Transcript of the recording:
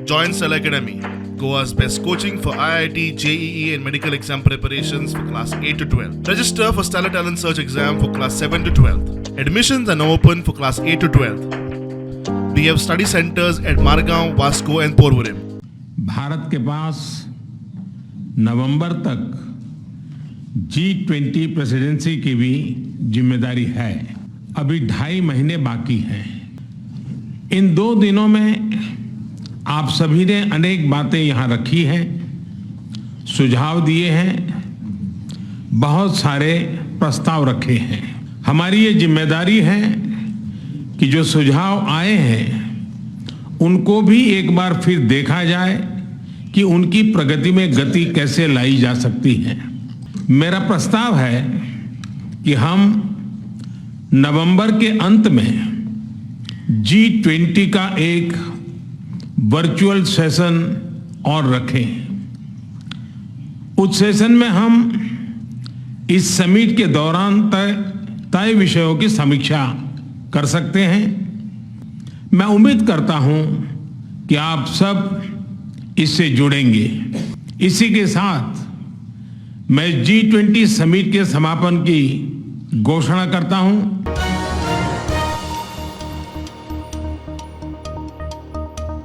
Join Cell Academy, Goa's best coaching for IIT, JEE and medical exam preparations for class 8 to 12. Register for Stellar Talent Search exam for class 7 to 12. Admissions are now open for class 8 to 12. We have study centers at Margao, Vasco and Porvorim. Bharat के पास नवंबर तक G20 presidency की भी जिम्मेदारी है। अभी 2.5 महीने बाकी हैं। इन 2 दिनों में आप सभी ने अनेक बातें यहाँ रखी हैं, सुझाव दिए हैं, बहुत सारे प्रस्ताव रखे हैं। हमारी ये जिम्मेदारी है कि जो सुझाव आए हैं उनको भी एक बार फिर देखा जाए कि उनकी प्रगति में गति कैसे लाई जा सकती है। मेरा प्रस्ताव है कि हम नवंबर के अंत में G20 का एक वर्चुअल सेशन और रखें। उस सेशन में हम इस समिट के दौरान तय विषयों की समीक्षा कर सकते हैं। मैं उम्मीद करता हूं कि आप सब इससे जुड़ेंगे। इसी के साथ मैं G20 समिट के समापन की घोषणा करता हूं।